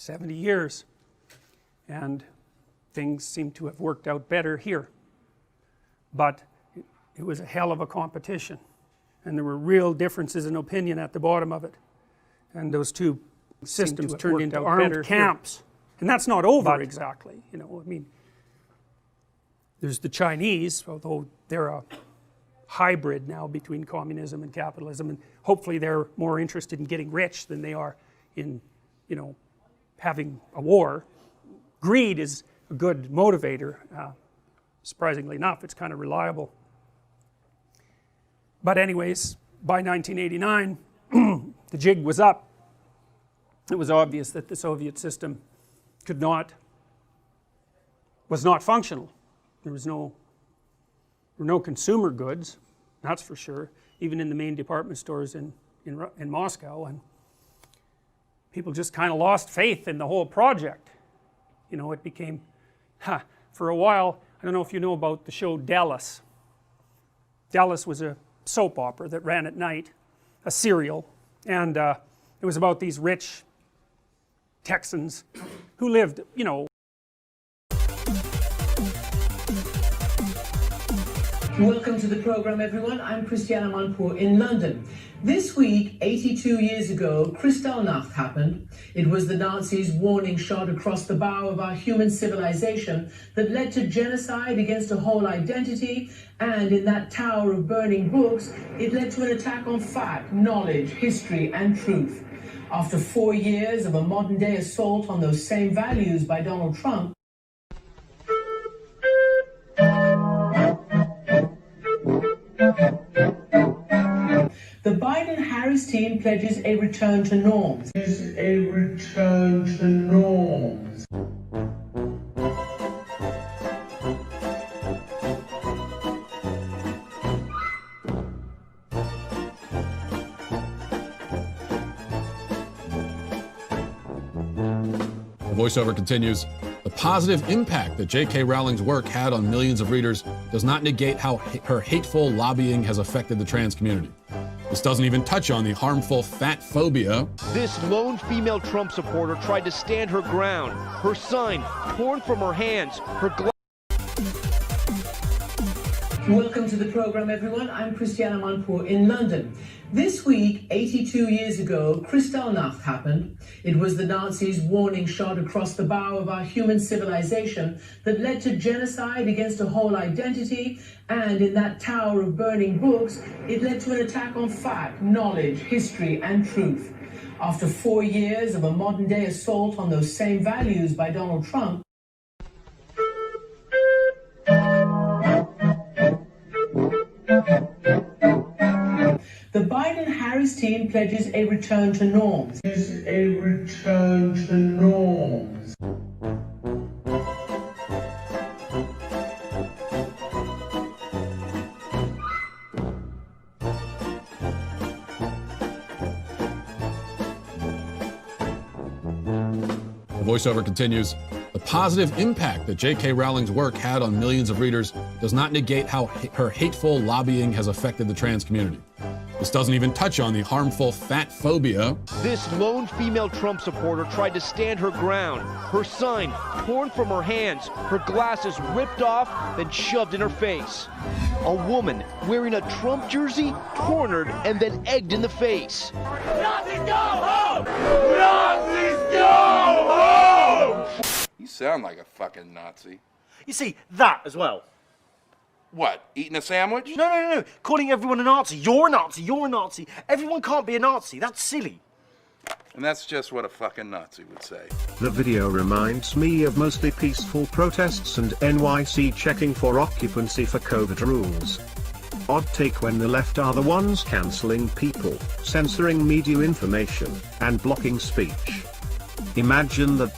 70 years, and things seem to have worked out better here, but it was a hell of a competition, and there were real differences in opinion at the bottom of it, and those two systems turned into armed camps, and that's not over exactly, you know. I mean, there's the Chinese, although they're a hybrid now between communism and capitalism, and hopefully they're more interested in getting rich than they are in, you know, having a war. Greed is a good motivator, surprisingly enough. It's kind of reliable. But anyways, by 1989 the jig was up. It was obvious that the Soviet system was not functional. There were no consumer goods, that's for sure, even in the main department stores in Moscow, and people just kind of lost faith in the whole project. You know, it became, for a while, I don't know if you know about the show Dallas. Dallas was a soap opera that ran at night, a serial, and it was about these rich Texans who lived, you know. Welcome to the program, everyone. I'm Christiane Amanpour in London. This week, 82 years ago, Kristallnacht happened. It was the Nazis' warning shot across the bow of our human civilization that led to genocide against a whole identity, and in that tower of burning books, it led to an attack on fact, knowledge, history, and truth. After 4 years of a modern-day assault on those same values by Donald Trump, the Biden-Harris team pledges a return to norms. The voiceover continues. The positive impact that J.K. Rowling's work had on millions of readers does not negate how her hateful lobbying has affected the trans community. This doesn't even touch on the harmful fat phobia. This lone female Trump supporter tried to stand her ground. Her sign torn from her hands. Her Welcome to the program, everyone. I'm Christiane Amanpour in London. This week, 82 years ago, Kristallnacht happened. It was the Nazis' warning shot across the bow of our human civilization that led to genocide against a whole identity, and in that tower of burning books, it led to an attack on fact, knowledge, history, and truth. After 4 years of a modern-day assault on those same values by Donald Trump, the Biden-Harris team pledges a return to norms. The voiceover continues. The positive impact that J.K. Rowling's work had on millions of readers does not negate how her hateful lobbying has affected the trans community. This doesn't even touch on the harmful fat phobia. This lone female Trump supporter tried to stand her ground. Her sign torn from her hands. Her glasses ripped off, then shoved in her face. A woman wearing a Trump jersey cornered and then egged in the face. Nazis go home! Nazis go home! You sound like a fucking Nazi. You see, that as well. What, eating a sandwich? No. Calling everyone a Nazi. You're a Nazi, you're a Nazi. Everyone can't be a Nazi. That's silly. And that's just what a fucking Nazi would say. The video reminds me of mostly peaceful protests and NYC checking for occupancy for COVID rules. Odd take when the left are the ones cancelling people, censoring media information, and blocking speech. Imagine the ...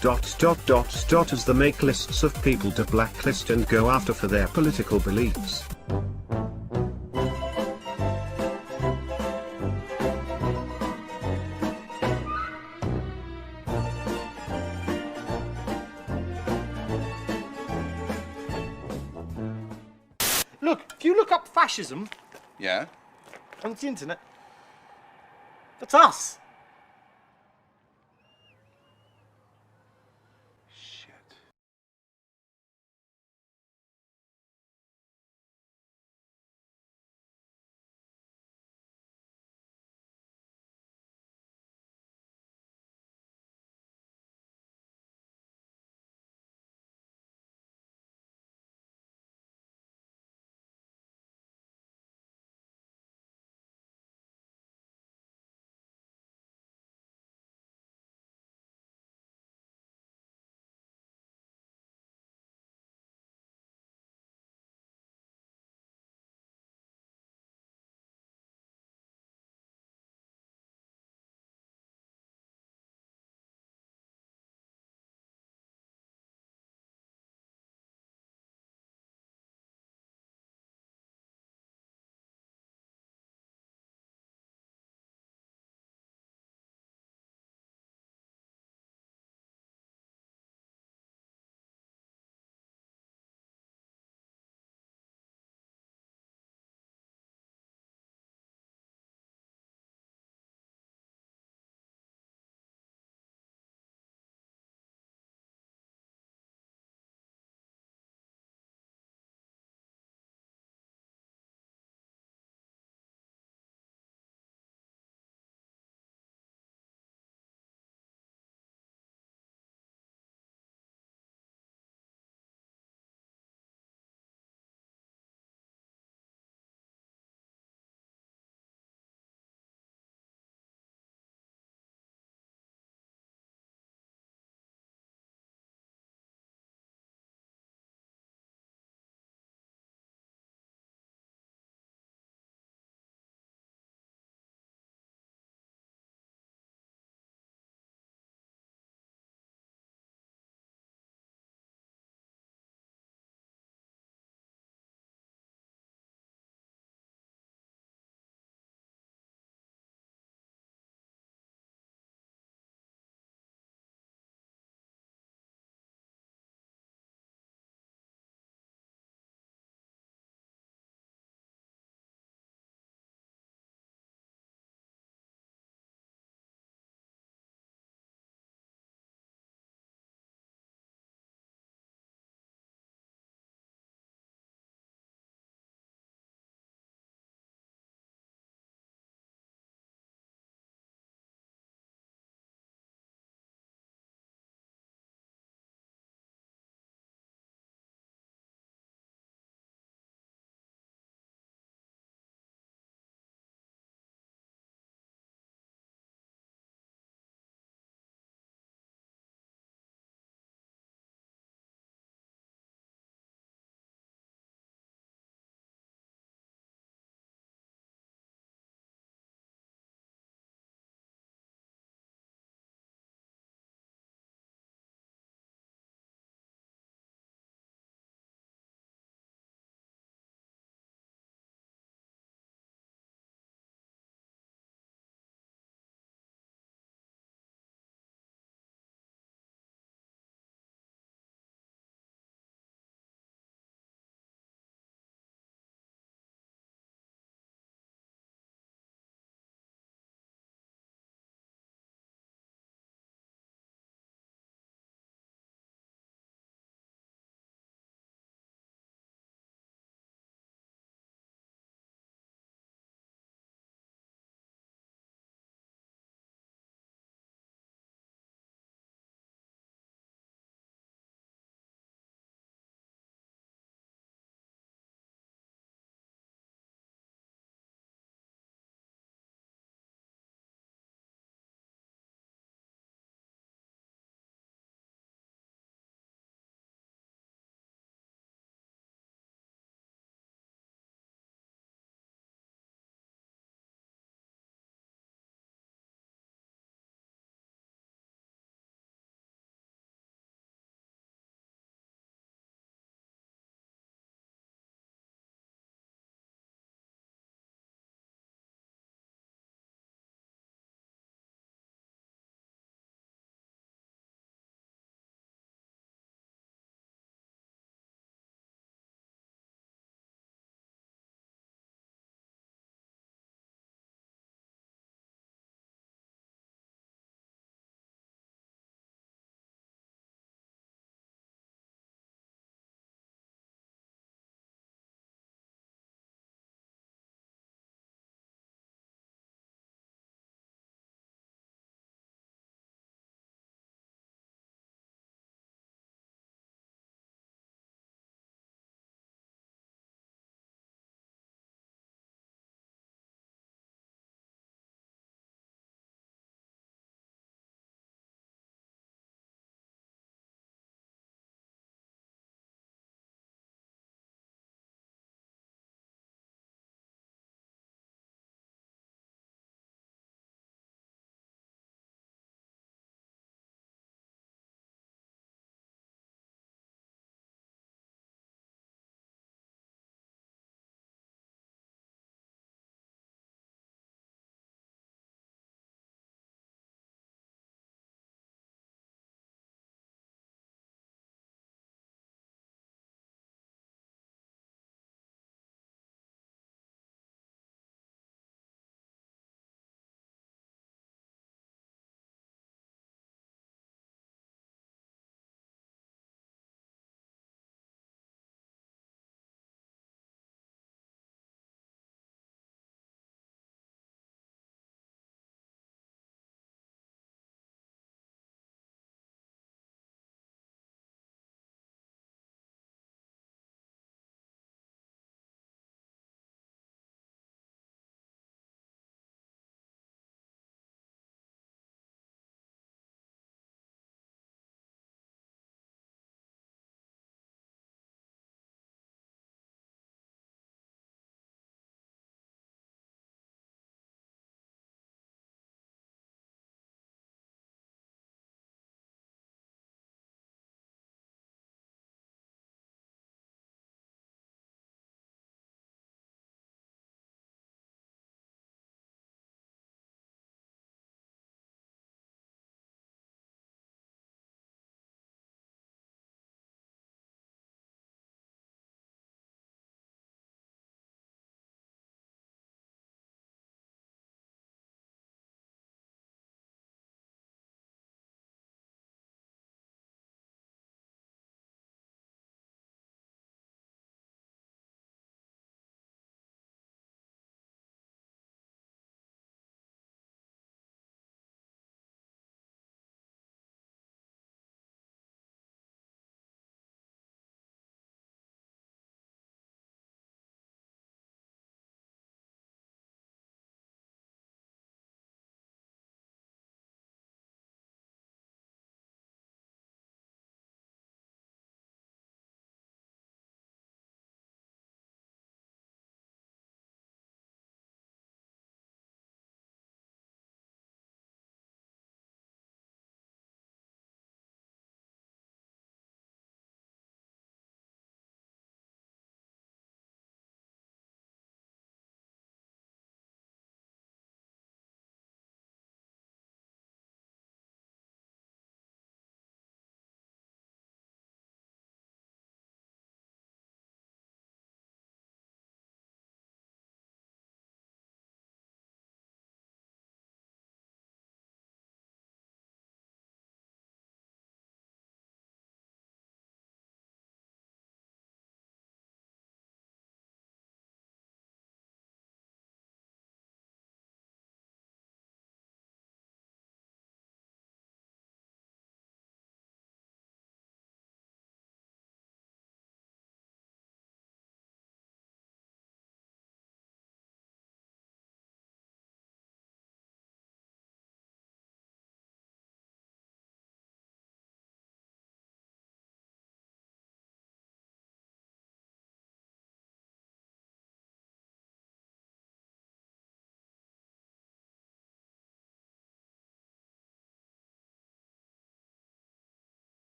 as they make lists of people to blacklist and go after for their political beliefs. Look, if you look up fascism Yeah? on the internet, that's us.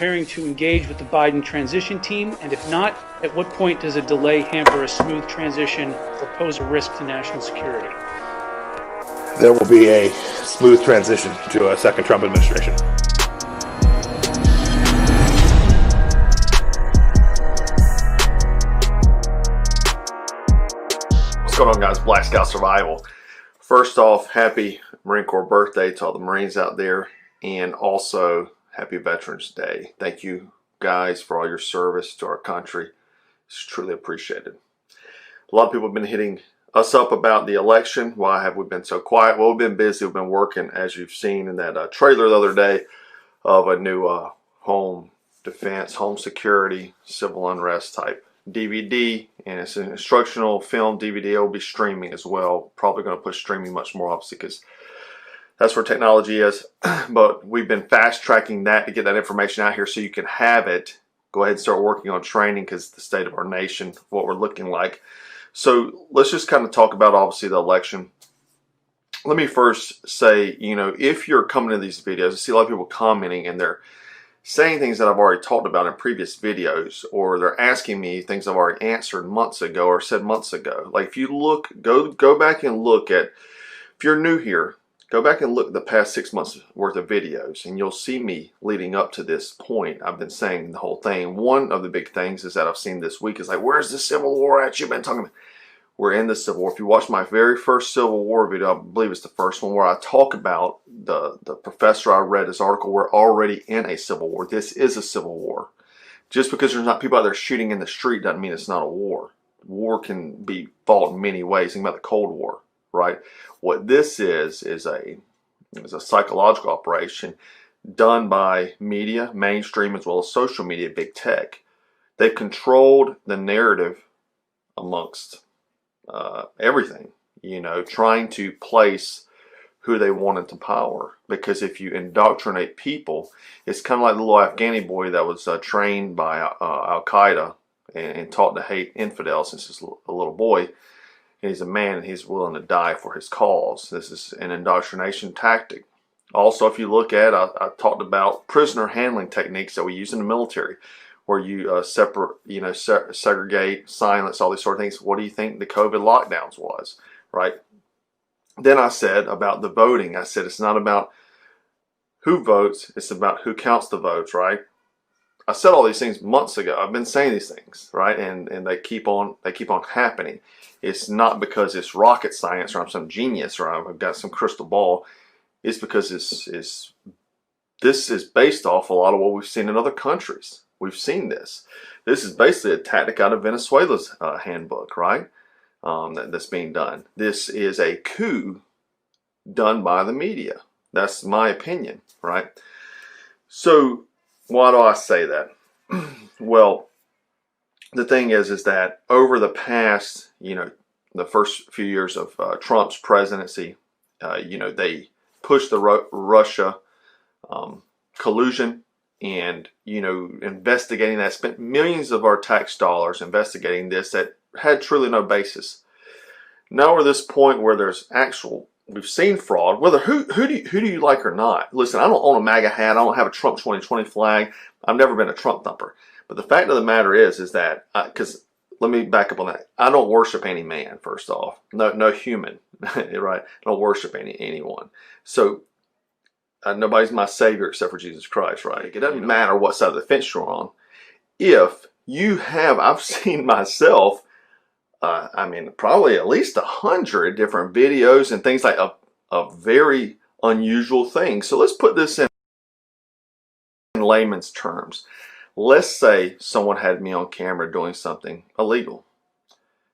preparing to engage with the Biden transition team? And if not, at what point does a delay hamper a smooth transition or pose a risk to national security? There will be a smooth transition to a second Trump administration. What's going on, guys? Black Scout Survival. First off, happy Marine Corps birthday to all the Marines out there, and also happy Veterans Day. Thank you guys for all your service to our country. It's truly appreciated. A lot of people have been hitting us up about the election. Why have we been so quiet? Well, we've been busy. We've been working, as you've seen in that trailer the other day, of a new home defense, home security, civil unrest type DVD, and it's an instructional film DVD. It will be streaming as well. Probably going to push streaming much more, obviously, because that's where technology is. But we've been fast tracking that to get that information out here so you can have it. Go ahead and start working on training, because the state of our nation, what we're looking like. So let's just kind of talk about, obviously, the election. Let me first say, you know, if you're coming to these videos, I see a lot of people commenting and they're saying things that I've already talked about in previous videos, or they're asking me things I've already answered months ago or said months ago. Like, if you look, go back and look at, if you're new here, go back and look at the past 6 months worth of videos, and you'll see me leading up to this point. I've been saying the whole thing. One of the big things is that I've seen this week is like, where's the Civil War at? You've been talking about. We're in the Civil War. If you watch my very first Civil War video, I believe it's the first one, where I talk about the professor I read his article, we're already in a Civil War. This is a Civil War. Just because there's not people out there shooting in the street doesn't mean it's not a war. War can be fought in many ways. Think about the Cold War, right? What this is a psychological operation done by media, mainstream, as well as social media, big tech. They've controlled the narrative amongst everything, you know, trying to place who they want into power. Because if you indoctrinate people, it's kind of like the little Afghani boy that was trained by Al-Qaeda and taught to hate infidels since he's a little boy. He's a man and he's willing to die for his cause. This is an indoctrination tactic. Also, if you look at, I talked about prisoner handling techniques that we use in the military, where you separate, you know, segregate, silence, all these sort of things. What do you think the COVID lockdowns was, right? Then I said about the voting, I said it's not about who votes, it's about who counts the votes, right? I said all these things months ago. I've been saying these things, right? And they keep on happening. It's not because it's rocket science or I'm some genius or I've got some crystal ball. It's because this is based off a lot of what we've seen in other countries. We've seen this. This is basically a tactic out of Venezuela's handbook, right? That's being done. This is a coup done by the media. That's my opinion, right? So why do I say that? Well, the thing is that over the past, you know, the first few years of Trump's presidency, you know, they pushed the Russia collusion and, you know, investigating that, spent millions of our tax dollars investigating this that had truly no basis. Now we're at this point where there's we've seen fraud, whether who do you like or not. Listen, I don't own a MAGA hat. I don't have a Trump 2020 flag. I've never been a Trump thumper. But the fact of the matter is that, because let me back up on that. I don't worship any man, first off. No human, right? I don't worship anyone. So nobody's my savior except for Jesus Christ, right? It doesn't matter what side of the fence you're on. If you have, I've seen myself, I mean, probably at least 100 different videos and things like of very unusual things. So let's put this in layman's terms. Let's say someone had me on camera doing something illegal.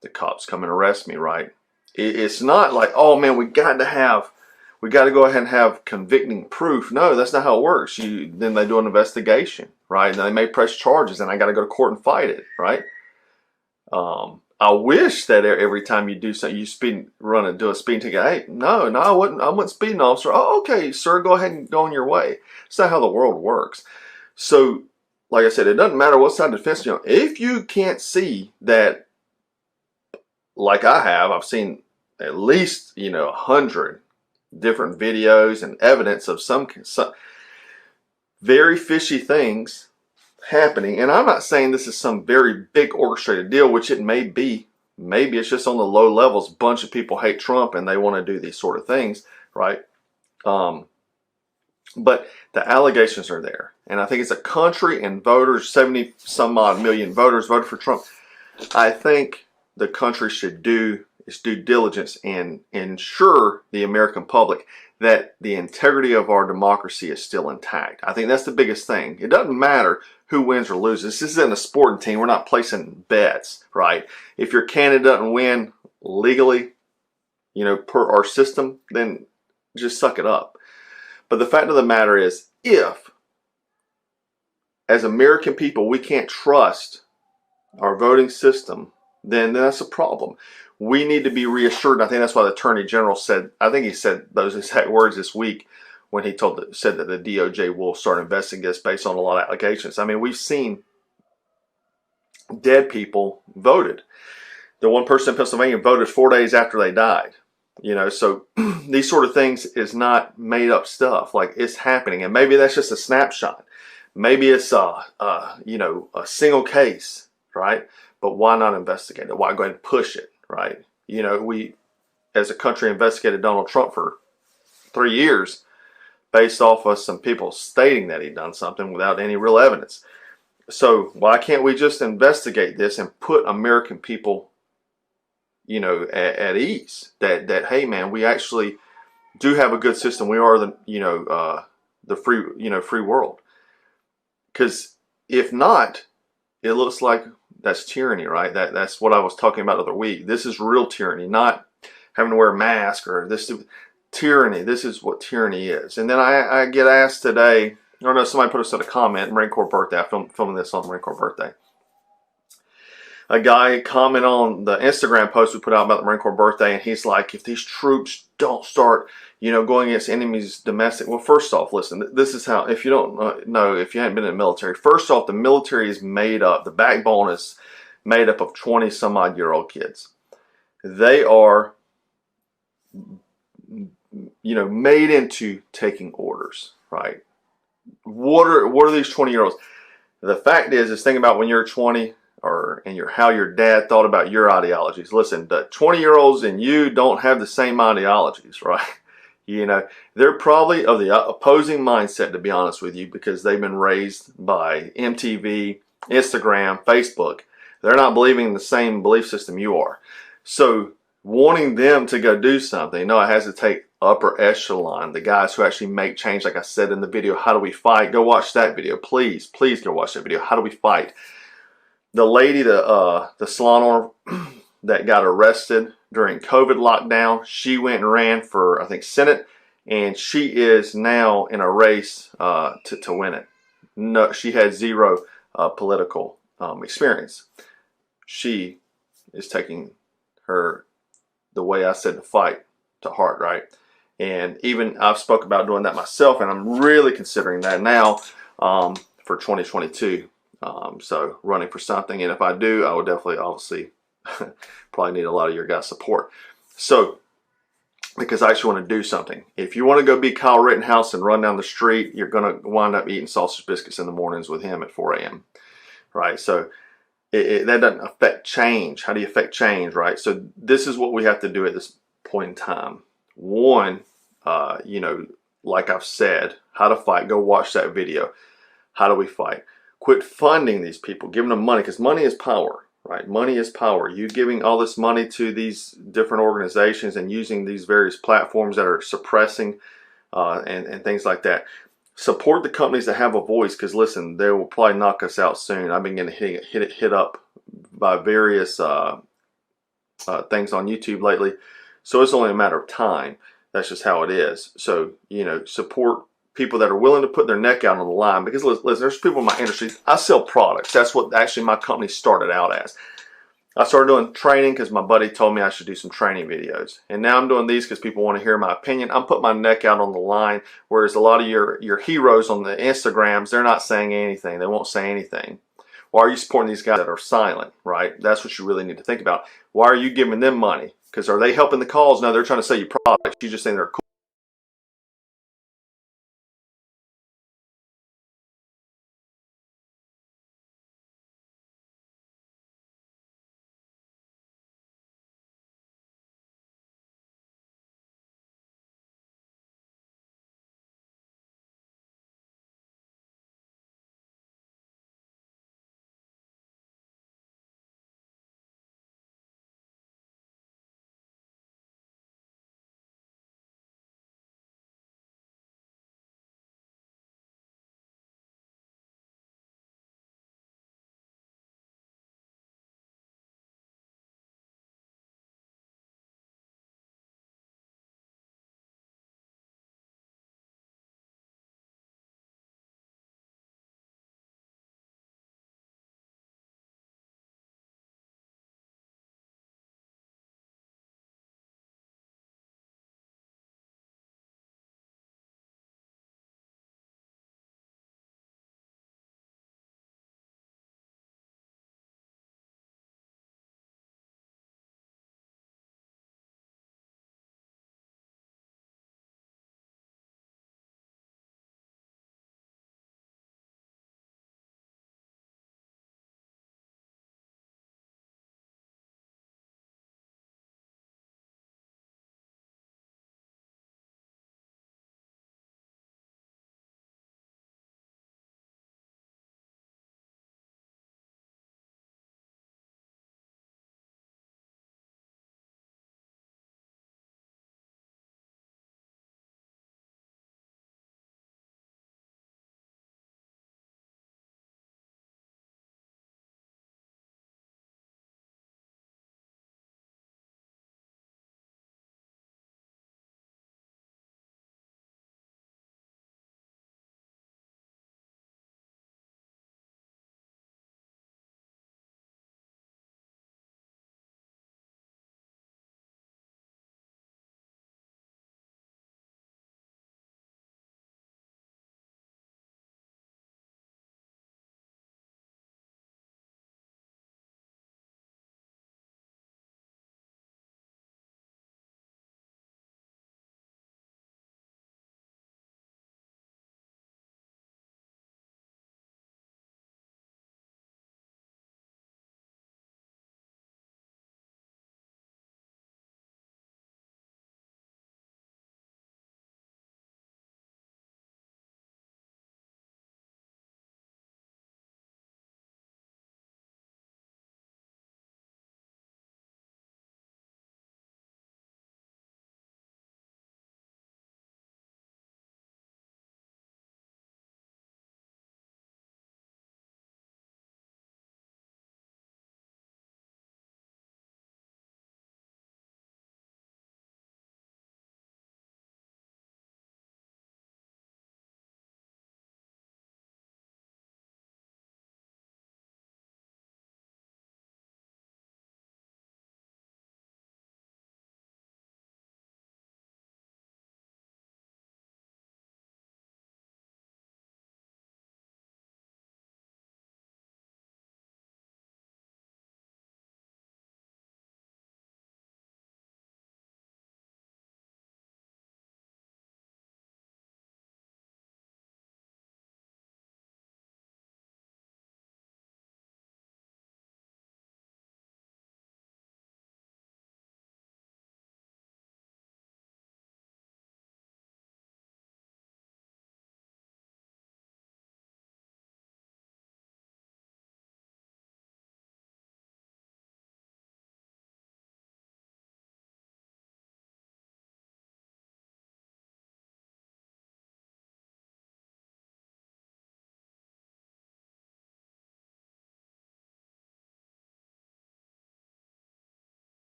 The cops come and arrest me, right? It's not like, oh man, we got to go ahead and have convicting proof. No, that's not how it works. Then they do an investigation, right? And they may press charges, and I got to go to court and fight it, right? I wish that every time you do something, you do a speeding ticket. Hey, no, I wasn't speeding, officer. Oh, okay, sir, go ahead and go on your way. It's not how the world works. So, like I said, it doesn't matter what side of the fence you're on. If you can't see that, like I have, I've seen at least 100 different videos and evidence of some very fishy things happening, and I'm not saying this is some very big orchestrated deal, which it may be. Maybe it's just on the low levels. A bunch of people hate Trump and they want to do these sort of things, right? But the allegations are there. And I think it's a country and voters, 70 some odd million voters voted for Trump. I think the country should do its due diligence and ensure the American public that the integrity of our democracy is still intact. I think that's the biggest thing. It doesn't matter who wins or loses. This isn't a sporting team. We're not placing bets, right? If your candidate doesn't win legally, you know, per our system, then just suck it up. But the fact of the matter is, if as American people we can't trust our voting system, then that's a problem. We need to be reassured. I think that's why the Attorney General said, I think he said those exact words this week when he said that the DOJ will start investigating this based on a lot of allegations. I mean, we've seen dead people voted. The one person in Pennsylvania voted 4 days after they died. You know, so these sort of things is not made up stuff. Like, it's happening. And maybe that's just a snapshot. Maybe it's you know, a single case, right? But why not investigate it? Why go ahead and push it, right? You know, we as a country investigated Donald Trump for 3 years based off of some people stating that he'd done something without any real evidence. So why can't we just investigate this and put American people, you know, at ease that hey man, we actually do have a good system. We are the, you know, the free world. Because if not, it looks like that's tyranny, right? That's what I was talking about the other week. This is real tyranny, not having to wear a mask or this tyranny. This is what tyranny is. And then I get asked today, I don't know, somebody put us in a comment, Marine Corps birthday. I'm filming this on Marine Corps birthday. A guy commented on the Instagram post we put out about the Marine Corps birthday, and he's like, if these troops don't start, you know, going against enemies domestic. Well, first off, listen, this is how, if you don't know, if you haven't been in the military, first off, the military is made up, the backbone is made up of 20 some odd year old kids. They are, you know, made into taking orders, right? What are these 20-year-olds? The fact is think about when you're 20, and how your dad thought about your ideologies. Listen, the 20-year-olds and you don't have the same ideologies, right? You know, they're probably of the opposing mindset, to be honest with you, because they've been raised by MTV, Instagram, Facebook. They're not believing in the same belief system you are. So wanting them to go do something, no, it has to take upper echelon, the guys who actually make change. Like I said in the video, How Do We Fight? Go watch that video. Please go watch that video. How do we fight? The lady, the salon owner that got arrested during COVID lockdown, she went and ran for, I think, Senate, and she is now in a race to win it. No, she had zero political experience. She is taking the way I said to fight to heart, right? And even I've spoke about doing that myself, and I'm really considering that now for 2022. So running for something, and if I do, I will definitely, obviously, probably need a lot of your guys' support. So, because I actually want to do something. If you want to go be Kyle Rittenhouse and run down the street, you're going to wind up eating sausage biscuits in the mornings with him at 4 a.m. Right? So, that doesn't affect change. How do you affect change, right? So, this is what we have to do at this point in time. One, you know, like I've said, how to fight. Go watch that video. How do we fight? Quit funding these people, giving them money, because money is power, right? Money is power. You giving all this money to these different organizations and using these various platforms that are suppressing and things like that. Support the companies that have a voice, because listen, they will probably knock us out soon. I've been getting hit up by various things on YouTube lately, so it's only a matter of time. That's just how it is. So, you know, support people that are willing to put their neck out on the line, because listen, there's people in my industry. I sell products. That's what actually my company started out as. I started doing training because my buddy told me I should do some training videos, and now I'm doing these because people want to hear my opinion. I'm putting my neck out on the line, whereas a lot of your heroes on the Instagrams, they're not saying anything. They won't say anything. Why are you supporting these guys that are silent, right? That's what you really need to think about. Why are you giving them money? Because are they helping the cause? No, they're trying to sell you products. You just think they're cool.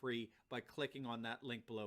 free by clicking on that link below.